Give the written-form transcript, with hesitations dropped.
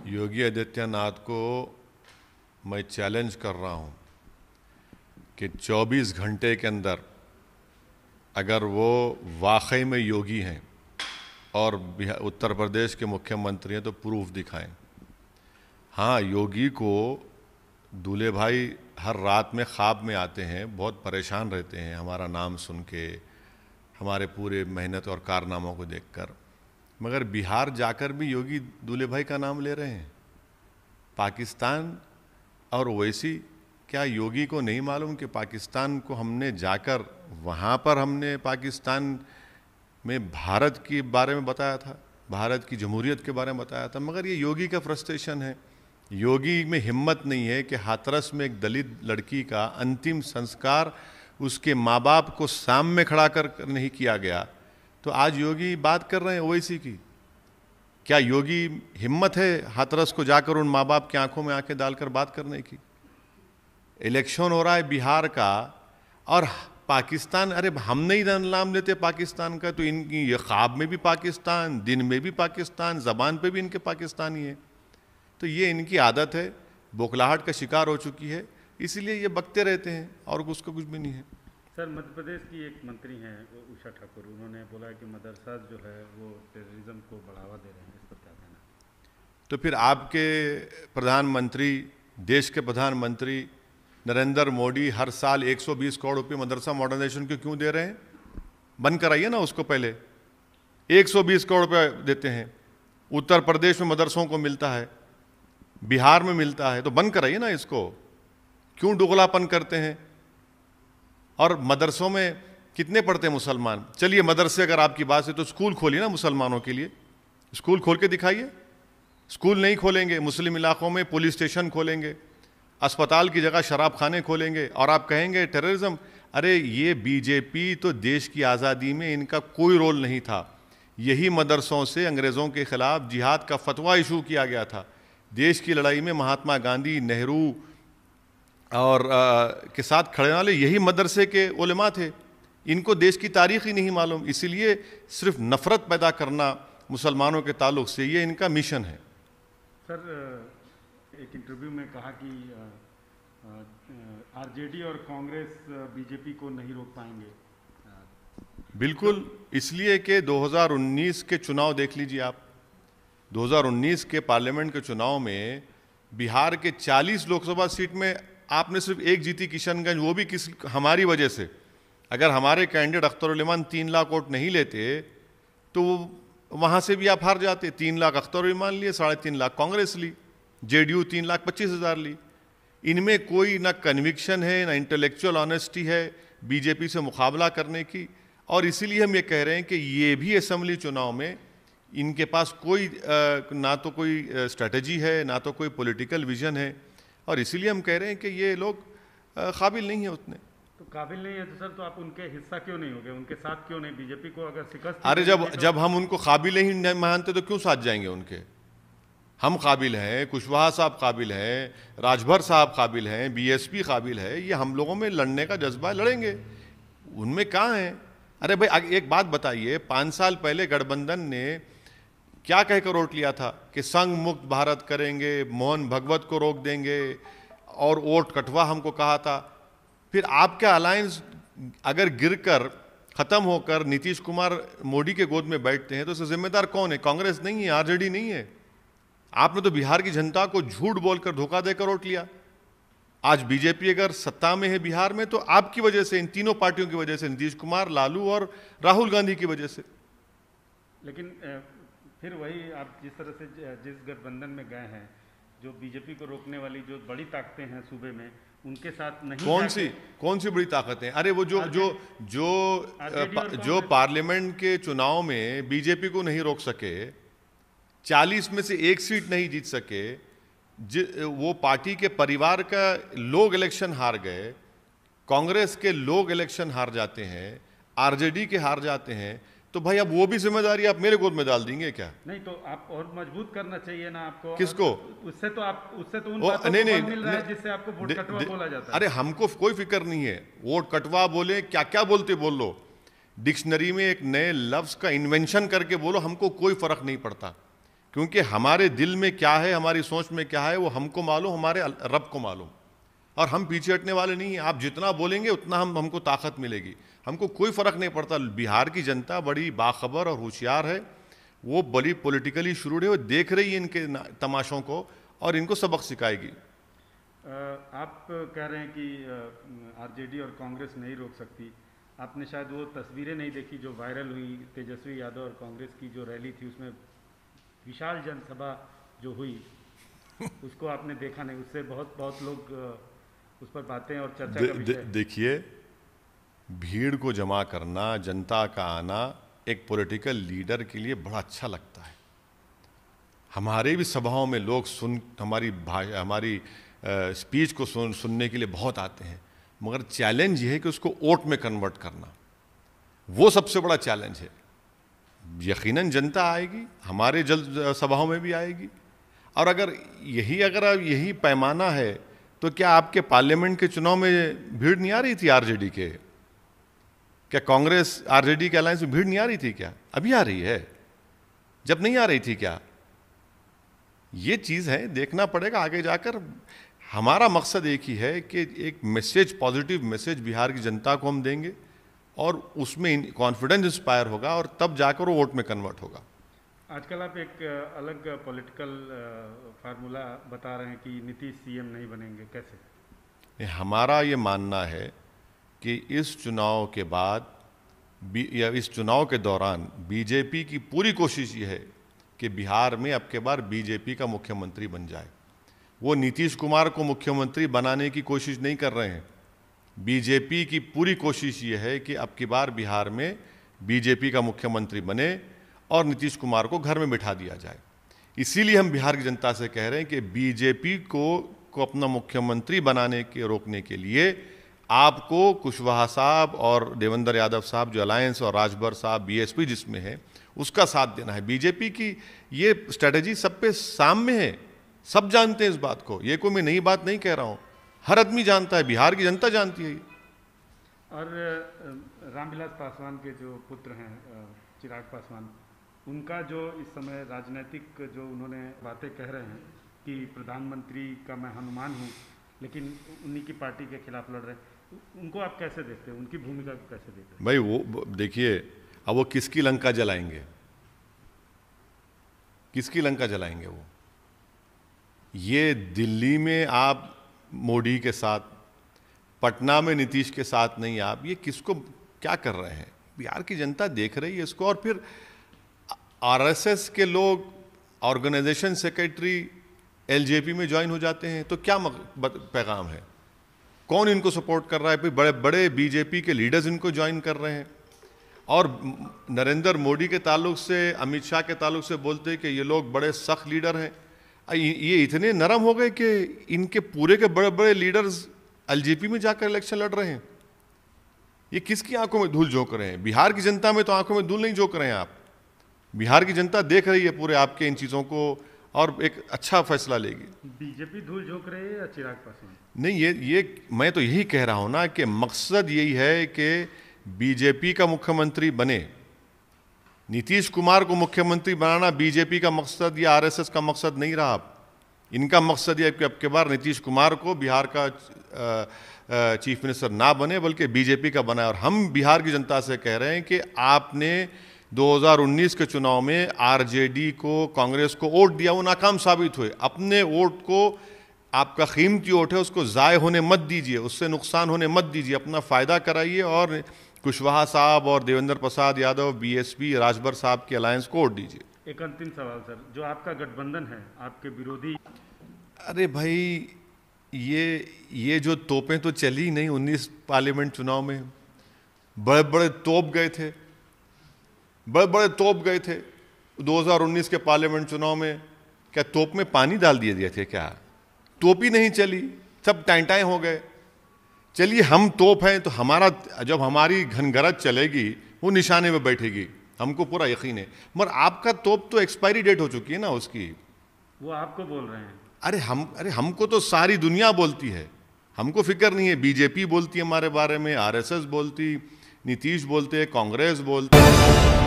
योगी आदित्यनाथ को मैं चैलेंज कर रहा हूं कि 24 घंटे के अंदर अगर वो वाकई में योगी हैं और उत्तर प्रदेश के मुख्यमंत्री हैं तो प्रूफ दिखाएं। हाँ, योगी को दूल्हे भाई हर रात में ख्वाब में आते हैं, बहुत परेशान रहते हैं हमारा नाम सुन के, हमारे पूरे मेहनत और कारनामों को देखकर, मगर बिहार जाकर भी योगी दूल्हे भाई का नाम ले रहे हैं। पाकिस्तान और ओवैसी, क्या योगी को नहीं मालूम कि पाकिस्तान को हमने जाकर वहाँ पर हमने पाकिस्तान में भारत के बारे में बताया था, भारत की जमहूरियत के बारे में बताया था, मगर ये योगी का फ्रस्ट्रेशन है। योगी में हिम्मत नहीं है कि हाथरस में एक दलित लड़की का अंतिम संस्कार उसके माँ बाप को सामने खड़ा कर नहीं किया गया, तो आज योगी बात कर रहे हैं ओवैसी की। क्या योगी हिम्मत है हाथरस को जाकर उन माँ बाप की आंखों में आंखें डालकर बात करने की? इलेक्शन हो रहा है बिहार का और पाकिस्तान, अरे हम नहीं नाम लेते पाकिस्तान का, तो इनकी ये ख्वाब में भी पाकिस्तान, दिन में भी पाकिस्तान, ज़बान पे भी इनके पाकिस्तानी है। तो ये इनकी आदत है, बौखलाहट का शिकार हो चुकी है, इसीलिए ये बकते रहते हैं और उसको कुछ भी नहीं है। सर, मध्य प्रदेश की एक मंत्री हैं उषा ठाकुर, उन्होंने बोला कि मदरसा जो है वो टेररिज्म को बढ़ावा दे रहे हैं, इस पर क्या कहना? तो फिर आपके प्रधानमंत्री, देश के प्रधानमंत्री नरेंद्र मोदी हर साल 120 करोड़ रुपये मदरसा मॉडर्नाइजेशन को क्यों दे रहे हैं? बंद कराइए ना उसको। पहले 120 करोड़ रुपये देते हैं, उत्तर प्रदेश में मदरसों को मिलता है, बिहार में मिलता है, तो बंद कराइए ना इसको। क्यों दोगलापन करते हैं? और मदरसों में कितने पढ़ते हैं मुसलमान? चलिए, मदरसे अगर आपकी बात है तो स्कूल खोलिए ना मुसलमानों के लिए, स्कूल खोल के दिखाइए। स्कूल नहीं खोलेंगे, मुस्लिम इलाकों में पुलिस स्टेशन खोलेंगे, अस्पताल की जगह शराब खाने खोलेंगे और आप कहेंगे टेररिज्म। अरे ये बीजेपी तो देश की आज़ादी में इनका कोई रोल नहीं था। यही मदरसों से अंग्रेज़ों के खिलाफ जिहाद का फतवा इशू किया गया था। देश की लड़ाई में महात्मा गांधी, नेहरू और के साथ खड़े वाले यही मदरसे के उलेमा थे। इनको देश की तारीख़ ही नहीं मालूम, इसीलिए सिर्फ नफ़रत पैदा करना मुसलमानों के ताल्लुक़ से ये इनका मिशन है। सर, एक इंटरव्यू में कहा कि आरजेडी और कांग्रेस बीजेपी को नहीं रोक पाएंगे। बिल्कुल, इसलिए कि 2019 के चुनाव देख लीजिए आप। 2019 के पार्लियामेंट के चुनाव में बिहार के 40 लोकसभा सीट में आपने सिर्फ एक जीती, किशनगंज, वो भी हमारी वजह से। अगर हमारे कैंडिडेट अख्तर उल इमान 3 लाख वोट नहीं लेते तो वहाँ से भी आप हार जाते। 3 लाख अख्तर उल इमान लिए, 3.5 लाख कांग्रेस ली, जेडीयू 3,25,000 ली। इनमें कोई ना कन्विक्शन है, ना इंटेलेक्चुअल ऑनेस्टी है बीजेपी से मुकाबला करने की, और इसीलिए हम ये कह रहे हैं कि ये भी असेंबली चुनाव में इनके पास कोई ना तो कोई स्ट्रेटजी है, ना तो कोई पॉलिटिकल विजन है, और इसीलिए हम कह रहे हैं कि ये लोग काबिल नहीं है उतने। तो काबिल नहीं है तो सर, तो आप उनके हिस्सा क्यों नहीं हो गए, उनके साथ क्यों नहीं? बीजेपी को अगर शिकस्त, अरे जब हम उनको काबिल ही नहीं मानते तो क्यों साथ जाएंगे उनके? हम काबिल हैं, कुशवाहा साहब काबिल हैं, राजभर साहब काबिल हैं, बीएसपी काबिल है, ये हम लोगों में लड़ने का जज्बा है, लड़ेंगे। उनमें कहाँ है? अरे भाई एक बात बताइए, 5 साल पहले गठबंधन ने क्या कहकर वोट लिया था कि संघ मुक्त भारत करेंगे, मोहन भगवत को रोक देंगे, और वोट कटवा हमको कहा था। फिर आपका अलायंस अगर गिरकर ख़त्म होकर नीतीश कुमार मोदी के गोद में बैठते हैं तो इससे जिम्मेदार कौन है? कांग्रेस नहीं है, आरजेडी नहीं है। आपने तो बिहार की जनता को झूठ बोलकर, धोखा देकर वोट लिया। आज बीजेपी अगर सत्ता में है बिहार में तो आपकी वजह से, इन तीनों पार्टियों की वजह से, नीतीश कुमार, लालू और राहुल गांधी की वजह से। लेकिन फिर वही, आप जिस तरह से जिस गठबंधन में गए हैं, जो बीजेपी को रोकने वाली जो बड़ी ताकतें हैं सूबे में, उनके साथ नहीं। कौन सी बड़ी ताकतें? अरे वो जो पार्लियामेंट के चुनाव में बीजेपी को नहीं रोक सके, 40 में से 1 सीट नहीं जीत सके, वो पार्टी के परिवार का लोग इलेक्शन हार गए, कांग्रेस के लोग इलेक्शन हार जाते हैं, आरजेडी के हार जाते हैं, तो भाई अब वो भी जिम्मेदारी आप मेरे गोद में डाल देंगे क्या? नहीं, तो आप और मजबूत करना चाहिए ना आपको। किसको? उससे तो उन बातों को बल मिल रहा है जिससे आपको वोट कटवा बोला जाता है। अरे हमको कोई फिक्र नहीं है, वोट कटवा बोले, क्या क्या बोलते बोल लो, डिक्शनरी में एक नए लफ्ज का इन्वेंशन करके बोलो, हमको कोई फर्क नहीं पड़ता। क्योंकि हमारे दिल में क्या है, हमारी सोच में क्या है, वो हमको मालूम, हमारे रब को मालूम, और हम पीछे हटने वाले नहीं हैं। आप जितना बोलेंगे उतना हमको ताकत मिलेगी, हमको कोई फ़र्क नहीं पड़ता। बिहार की जनता बड़ी बाखबर और होशियार है, वो बड़ी पॉलिटिकली शुरू है, वो देख रही है इनके तमाशों को और इनको सबक सिखाएगी। आप कह रहे हैं कि आरजेडी और कांग्रेस नहीं रोक सकती। आपने शायद वो तस्वीरें नहीं देखी जो वायरल हुई, तेजस्वी यादव और कांग्रेस की जो रैली थी, उसमें विशाल जनसभा जो हुई उसको आपने देखा नहीं? उससे बहुत लोग उस पर बातें और चर्चा का विषय। देखिए, भीड़ को जमा करना, जनता का आना एक पॉलिटिकल लीडर के लिए बड़ा अच्छा लगता है। हमारे भी सभाओं में लोग हमारी स्पीच को सुनने के लिए बहुत आते हैं, मगर चैलेंज ये है कि उसको वोट में कन्वर्ट करना, वो सबसे बड़ा चैलेंज है। यकीनन जनता आएगी, हमारे जल्द सभाओं में भी आएगी, और अगर यही पैमाना है तो क्या आपके पार्लियामेंट के चुनाव में भीड़ नहीं आ रही थी आरजेडी के? क्या कांग्रेस आरजेडी के अलायंस में भीड़ नहीं आ रही थी क्या? अभी आ रही है, जब नहीं आ रही थी क्या? ये चीज़ है, देखना पड़ेगा आगे जाकर। हमारा मकसद एक ही है कि एक मैसेज, पॉजिटिव मैसेज बिहार की जनता को हम देंगे और उसमें कॉन्फिडेंस इंस्पायर होगा और तब जाकर वो वोट में कन्वर्ट होगा। आजकल आप एक अलग पॉलिटिकल फार्मूला बता रहे हैं कि नीतीश सीएम नहीं बनेंगे, कैसे? हमारा ये मानना है कि इस चुनाव के बाद या इस चुनाव के दौरान बीजेपी की पूरी कोशिश ये है कि बिहार में अब के बार बीजेपी का मुख्यमंत्री बन जाए। वो नीतीश कुमार को मुख्यमंत्री बनाने की कोशिश नहीं कर रहे हैं। बीजेपी की पूरी कोशिश ये है कि अब की बार बिहार में बीजेपी का मुख्यमंत्री बने और नीतीश कुमार को घर में बिठा दिया जाए। इसीलिए हम बिहार की जनता से कह रहे हैं कि बीजेपी को अपना मुख्यमंत्री बनाने के रोकने के लिए आपको कुशवाहा साहब और देवेंद्र यादव साहब जो अलायंस, और राजभर साहब बीएसपी जिसमें है, उसका साथ देना है। बीजेपी की ये स्ट्रेटजी सब पे सामने है, सब जानते हैं इस बात को, ये कोई मैं नई बात नहीं कह रहा हूँ, हर आदमी जानता है, बिहार की जनता जानती है। और रामविलास पासवान के जो पुत्र हैं चिराग पासवान, उनका जो इस समय राजनीतिक जो उन्होंने बातें कह रहे हैं कि प्रधानमंत्री का मैं हनुमान हूँ, लेकिन उन्हीं की पार्टी के खिलाफ लड़ रहे हैं, उनको आप कैसे देखते हैं, उनकी भूमिका को कैसे देखते हैं? भाई वो देखिए, अब वो किसकी लंका जलाएंगे, किसकी लंका जलाएंगे? वो ये दिल्ली में आप मोदी के साथ, पटना में नीतीश के साथ नहीं, आप ये किसको क्या कर रहे हैं? बिहार की जनता देख रही है इसको। और फिर आरएसएस के लोग, ऑर्गेनाइजेशन सेक्रेटरी एलजेपी में ज्वाइन हो जाते हैं, तो क्या पैगाम है? कौन इनको सपोर्ट कर रहा है? फिर बड़े बड़े बीजेपी के लीडर्स इनको ज्वाइन कर रहे हैं, और नरेंद्र मोदी के ताल्लुक से, अमित शाह के ताल्लुक से बोलते हैं कि ये लोग बड़े सख्त लीडर हैं। ये इतने नरम हो गए कि इनके पूरे के बड़े बड़े लीडर्स एलजेपी में जाकर इलेक्शन लड़ रहे हैं। ये किसकी आंखों में धूल झोंक रहे हैं? बिहार की जनता में तो आंखों में धूल नहीं झोंक रहे हैं आप। बिहार की जनता देख रही है पूरे आपके इन चीज़ों को और एक अच्छा फैसला लेगी। बीजेपी धूल झोंक रही है या चिराग पासवान? नहीं, ये मैं तो यही कह रहा हूं ना कि मकसद यही है कि बीजेपी का मुख्यमंत्री बने। नीतीश कुमार को मुख्यमंत्री बनाना बीजेपी का मकसद या आरएसएस का मकसद नहीं रहा। इनका मकसद यह कि अब की बार नीतीश कुमार को बिहार का चीफ मिनिस्टर ना बने, बल्कि बीजेपी का बनाए। और हम बिहार की जनता से कह रहे हैं कि आपने 2019 के चुनाव में आरजेडी को, कांग्रेस को वोट दिया, वो नाकाम साबित हुए। अपने वोट को, आपका कीमती वोट है, उसको ज़ाय होने मत दीजिए, उससे नुकसान होने मत दीजिए, अपना फ़ायदा कराइए और कुशवाहा साहब और देवेंद्र प्रसाद यादव, बीएसपी, राजभर साहब के अलायंस को वोट दीजिए। एक अंतिम सवाल सर, जो आपका गठबंधन है, आपके विरोधी, अरे भाई, ये जो तोपें तो चली नहीं 19 पार्लियामेंट चुनाव में। बड़े बड़े तोप गए थे, बड़े बड़े तोप गए थे 2019 के पार्लियामेंट चुनाव में। क्या तोप में पानी डाल दिए थे क्या? तोप ही नहीं चली, सब टाइं हो गए। चलिए, हम तोप हैं तो हमारा, जब हमारी घनगरज चलेगी वो निशाने में बैठेगी, हमको पूरा यकीन है। मगर आपका तोप तो एक्सपायरी डेट हो चुकी है ना उसकी। वो आपको बोल रहे हैं? अरे हमको तो सारी दुनिया बोलती है, हमको फिक्र नहीं है। बीजेपी बोलती है हमारे बारे में, आरएसएस बोलती, नीतीश बोलते, कांग्रेस बोलते।